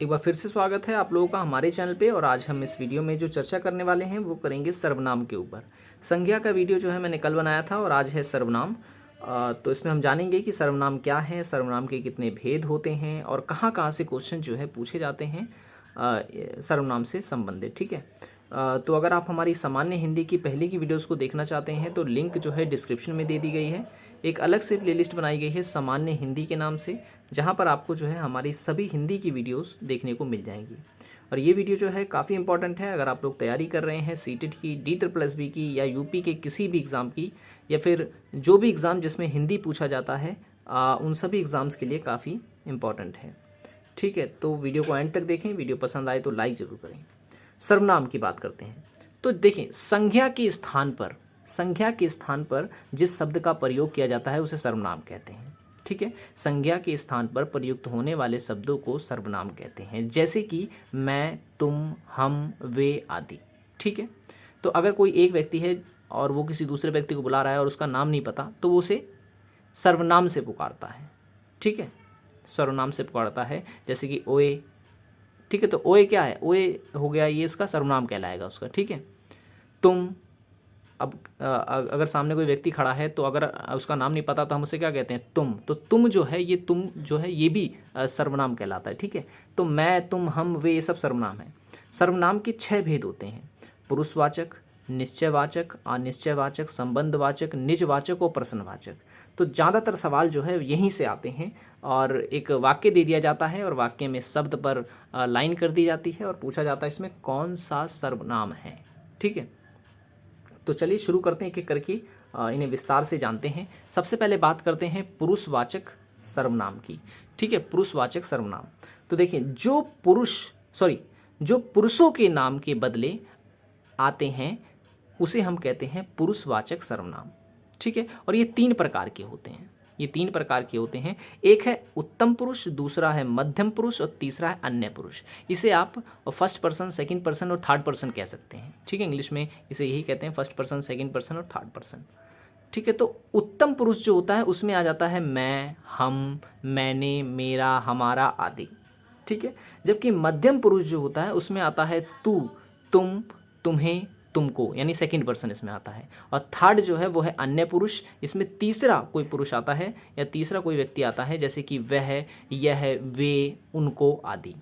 एक बार फिर से स्वागत है आप लोगों का हमारे चैनल पे। और आज हम इस वीडियो में जो चर्चा करने वाले हैं वो करेंगे सर्वनाम के ऊपर। संज्ञा का वीडियो जो है मैंने कल बनाया था और आज है सर्वनाम। तो इसमें हम जानेंगे कि सर्वनाम क्या है, सर्वनाम के कितने भेद होते हैं और कहाँ कहाँ से क्वेश्चन जो है पूछे जाते हैं सर्वनाम से संबंधित। ठीक है। तो अगर आप हमारी सामान्य हिंदी की पहले की वीडियोस को देखना चाहते हैं तो लिंक जो है डिस्क्रिप्शन में दे दी गई है। एक अलग से प्लेलिस्ट बनाई गई है सामान्य हिंदी के नाम से, जहां पर आपको जो है हमारी सभी हिंदी की वीडियोस देखने को मिल जाएंगी। और ये वीडियो जो है काफ़ी इंपॉर्टेंट है अगर आप लोग तैयारी कर रहे हैं सीटेट की, DSSB की या यूपी के किसी भी एग्ज़ाम की, या फिर जो भी एग्ज़ाम जिसमें हिंदी पूछा जाता है उन सभी एग्ज़ाम्स के लिए काफ़ी इंपॉर्टेंट है। ठीक है, तो वीडियो को एंड तक देखें। वीडियो पसंद आए तो लाइक ज़रूर करें। सर्वनाम की बात करते हैं तो देखें, संज्ञा के स्थान पर जिस शब्द का प्रयोग किया जाता है उसे सर्वनाम कहते हैं। ठीक है, संज्ञा के स्थान पर प्रयुक्त होने वाले शब्दों को सर्वनाम कहते हैं, जैसे कि मैं, तुम, हम, वे आदि। ठीक है, तो अगर कोई एक व्यक्ति है और वो किसी दूसरे व्यक्ति को बुला रहा है और उसका नाम नहीं पता तो वो उसे सर्वनाम से पुकारता है। ठीक है, सर्वनाम से पुकारता है, जैसे कि ओए। ठीक है, तो ओए क्या है, ओए हो गया, ये इसका सर्वनाम कहलाएगा उसका। ठीक है, तुम, अब अगर सामने कोई व्यक्ति खड़ा है तो अगर उसका नाम नहीं पता तो हम उसे क्या कहते हैं, तुम। तो तुम जो है, ये तुम जो है ये भी सर्वनाम कहलाता है। ठीक है, तो मैं, तुम, हम, वे, ये सब सर्वनाम है। सर्वनाम के 6 भेद होते हैं: पुरुषवाचक, निश्चयवाचक, अनिश्चयवाचक, संबंधवाचक, निजवाचक और प्रश्नवाचक। तो ज़्यादातर सवाल जो है यहीं से आते हैं और एक वाक्य दे दिया जाता है और वाक्य में शब्द पर लाइन कर दी जाती है और पूछा जाता है इसमें कौन सा सर्वनाम है। ठीक है, तो चलिए शुरू करते हैं एक एक करके इन्हें विस्तार से जानते हैं। सबसे पहले बात करते हैं पुरुषवाचक सर्वनाम की। ठीक है, पुरुषवाचक सर्वनाम। तो देखिए, जो पुरुषों के नाम के बदले आते हैं उसे हम कहते हैं पुरुषवाचक सर्वनाम। ठीक है, और ये 3 प्रकार के होते हैं। एक है उत्तम पुरुष, दूसरा है मध्यम पुरुष और तीसरा है अन्य पुरुष। इसे आप फर्स्ट पर्सन, सेकंड पर्सन और थर्ड पर्सन कह सकते हैं। ठीक है, इंग्लिश में इसे यही कहते हैं, फर्स्ट पर्सन, सेकंड पर्सन और थर्ड पर्सन। ठीक है, तो उत्तम पुरुष जो होता है उसमें आ जाता है मैं, हम, मैंने, मेरा, हमारा आदि। ठीक है, जबकि मध्यम पुरुष जो होता है उसमें आता है तू, तुम, तुम्हें, तुमको, यानी सेकंड पर्सन इसमें आता है। और थर्ड जो है वो है अन्य पुरुष। इसमें तीसरा कोई पुरुष आता है या तीसरा कोई व्यक्ति आता है, जैसे कि वह, यह, वे, उनको आदि।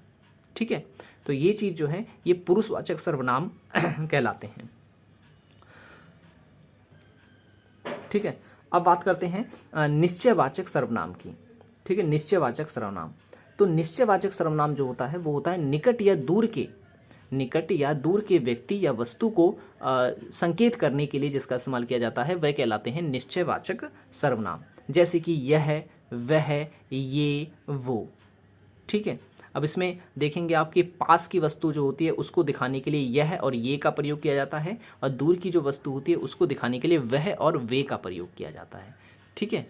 ठीक है, तो ये चीज़ जो है ये पुरुषवाचक सर्वनाम कहलाते हैं। ठीक है, अब बात करते हैं निश्चयवाचक सर्वनाम की। ठीक है, निश्चयवाचक सर्वनाम। तो निश्चयवाचक सर्वनाम जो होता है वो होता है निकट या दूर के व्यक्ति या वस्तु को संकेत करने के लिए जिसका इस्तेमाल किया जाता है वह कहलाते हैं निश्चयवाचक सर्वनाम, जैसे कि यह, वह, ये, वो। ठीक है, अब इसमें देखेंगे आपके पास की वस्तु जो होती है उसको दिखाने के लिए यह और ये का प्रयोग किया जाता है, और दूर की जो वस्तु होती है उसको दिखाने के लिए वह और वे का प्रयोग किया जाता है। ठीक है,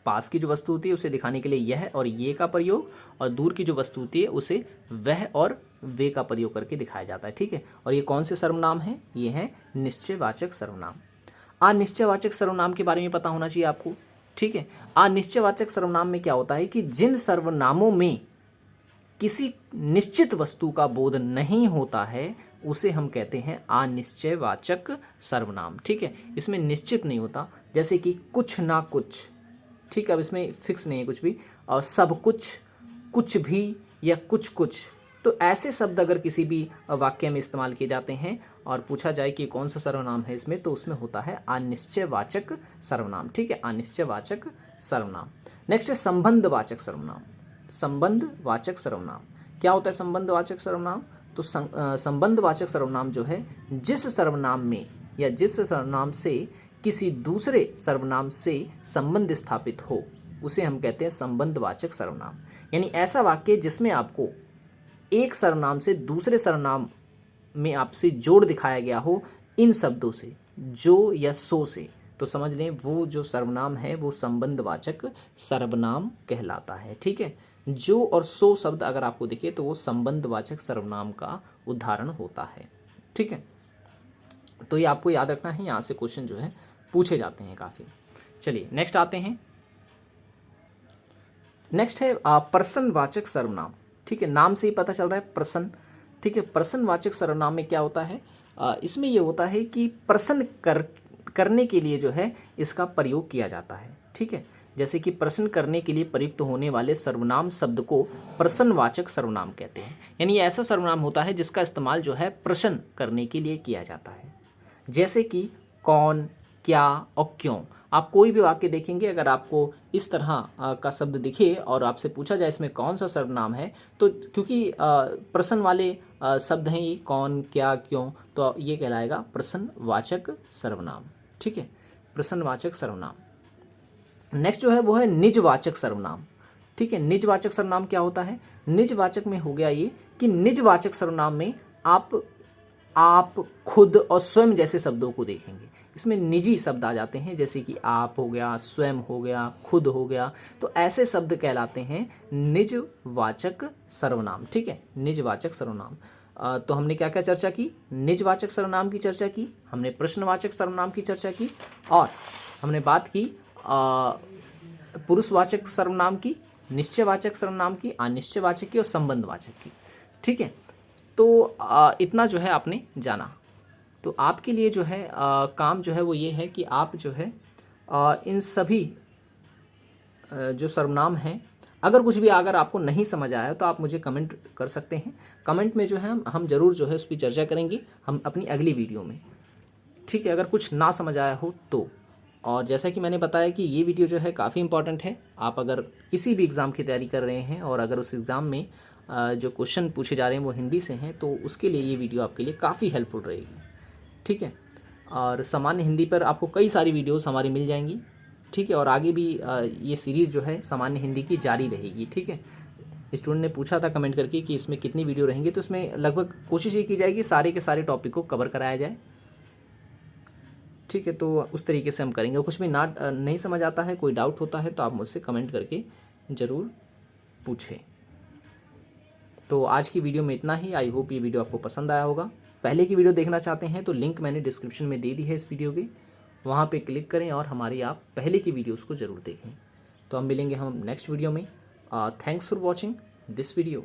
पास की जो वस्तु होती है उसे दिखाने के लिए यह और ये का प्रयोग, और दूर की जो वस्तु होती है उसे वह और वे का प्रयोग करके दिखाया जाता है। ठीक है, और ये कौन से सर्वनाम हैं, ये हैं निश्चयवाचक सर्वनाम। अनिश्चयवाचक सर्वनाम के बारे में पता होना चाहिए आपको। ठीक है, अनिश्चयवाचक सर्वनाम में क्या होता है कि जिन सर्वनामों में किसी निश्चित वस्तु का बोध नहीं होता है उसे हम कहते हैं अनिश्चयवाचक सर्वनाम। ठीक है, इसमें निश्चित नहीं होता, जैसे कि कुछ ना कुछ। ठीक है, अब इसमें फिक्स नहीं है कुछ भी, और सब कुछ, कुछ भी या कुछ कुछ। तो ऐसे शब्द अगर किसी भी वाक्य में इस्तेमाल किए जाते हैं और पूछा जाए कि कौन सा सर्वनाम है इसमें, तो उसमें होता है अनिश्चयवाचक सर्वनाम। ठीक है, अनिश्चयवाचक सर्वनाम। नेक्स्ट है संबंधवाचक सर्वनाम। संबंधवाचक सर्वनाम क्या होता है? संबंधवाचक सर्वनाम, तो संबंधवाचक सर्वनाम जो है जिस सर्वनाम में या जिस सर्वनाम से किसी दूसरे सर्वनाम से संबंध स्थापित हो उसे हम कहते हैं संबंधवाचक सर्वनाम। यानी ऐसा वाक्य जिसमें आपको एक सर्वनाम से दूसरे सर्वनाम में आपसे जोड़ दिखाया गया हो इन शब्दों से, जो या सो से, तो समझ लें वो जो सर्वनाम है वो संबंधवाचक सर्वनाम कहलाता है। ठीक है, जो और सो शब्द अगर आपको दिखे तो वो संबंधवाचक सर्वनाम का उदाहरण होता है। ठीक है, तो ये आपको याद रखना है, यहाँ से क्वेश्चन जो है पूछे जाते हैं काफ़ी। चलिए नेक्स्ट आते हैं। नेक्स्ट है प्रश्नवाचक सर्वनाम। ठीक है, नाम से ही पता चल रहा है प्रसन्न। ठीक है, प्रसन्नवाचक सर्वनाम में क्या होता है, इसमें ये होता है कि प्रसन्न करने के लिए जो है इसका प्रयोग किया जाता है। ठीक है, जैसे कि प्रसन्न करने के लिए प्रयुक्त होने वाले सर्वनाम शब्द को प्रसन्नवाचक सर्वनाम कहते हैं। यानी ये ऐसा सर्वनाम होता है जिसका इस्तेमाल जो है प्रसन्न करने के लिए किया जाता है। जैसे कि कौन, क्या और क्यों। आप कोई भी वाक्य देखेंगे, अगर आपको इस तरह का शब्द दिखे और आपसे पूछा जाए इसमें कौन सा सर्वनाम है, तो क्योंकि प्रश्न वाले शब्द हैं ये, कौन, क्या, क्यों, तो ये कहलाएगा प्रश्नवाचक सर्वनाम। ठीक है, प्रश्नवाचक सर्वनाम। नेक्स्ट जो है वो है निजवाचक सर्वनाम। ठीक है, निजवाचक सर्वनाम क्या होता है, निजवाचक में हो गया ये कि निजवाचक सर्वनाम में आप, खुद और स्वयं जैसे शब्दों को देखेंगे। इसमें निजी शब्द आ जाते हैं, जैसे कि आप हो गया, स्वयं हो गया, खुद हो गया, तो ऐसे शब्द कहलाते हैं निजवाचक सर्वनाम। ठीक है, निजवाचक सर्वनाम। तो हमने क्या क्या चर्चा की, निजवाचक सर्वनाम की चर्चा की, हमने प्रश्नवाचक सर्वनाम की चर्चा की, और हमने बात की पुरुषवाचक सर्वनाम की, निश्चयवाचक सर्वनाम की, अनिश्चयवाचक की और संबंधवाचक की। ठीक है, तो इतना जो है आपने जाना। तो आपके लिए जो है काम जो है वो ये है कि आप जो है इन सभी जो सर्वनाम हैं, अगर कुछ भी अगर आपको नहीं समझ आया तो आप मुझे कमेंट कर सकते हैं। कमेंट में जो है हम ज़रूर जो है उस पर चर्चा करेंगे हम अपनी अगली वीडियो में। ठीक है, अगर कुछ ना समझ आया हो तो। और जैसा कि मैंने बताया कि ये वीडियो जो है काफ़ी इंपॉर्टेंट है। आप अगर किसी भी एग्ज़ाम की तैयारी कर रहे हैं और अगर उस एग्ज़ाम में जो क्वेश्चन पूछे जा रहे हैं वो हिंदी से हैं, तो उसके लिए ये वीडियो आपके लिए काफ़ी हेल्पफुल रहेगी। ठीक है, और सामान्य हिंदी पर आपको कई सारी वीडियोस हमारी मिल जाएंगी। ठीक है, और आगे भी ये सीरीज़ जो है सामान्य हिंदी की जारी रहेगी। ठीक है, स्टूडेंट ने पूछा था कमेंट करके कि इसमें कितनी वीडियो रहेंगी, तो इसमें लगभग कोशिश ये की जाएगी सारे के सारे टॉपिक को कवर कराया जाए। ठीक है, तो उस तरीके से हम करेंगे। कुछ भी नहीं समझ आता है, कोई डाउट होता है, तो आप मुझसे कमेंट करके ज़रूर पूछें। तो आज की वीडियो में इतना ही। आई होप ये वीडियो आपको पसंद आया होगा। पहले की वीडियो देखना चाहते हैं तो लिंक मैंने डिस्क्रिप्शन में दे दी है इस वीडियो के, वहाँ पे क्लिक करें और हमारी आप पहले की वीडियोस को ज़रूर देखें। तो हम मिलेंगे हम नेक्स्ट वीडियो में। Thanks for watching this video.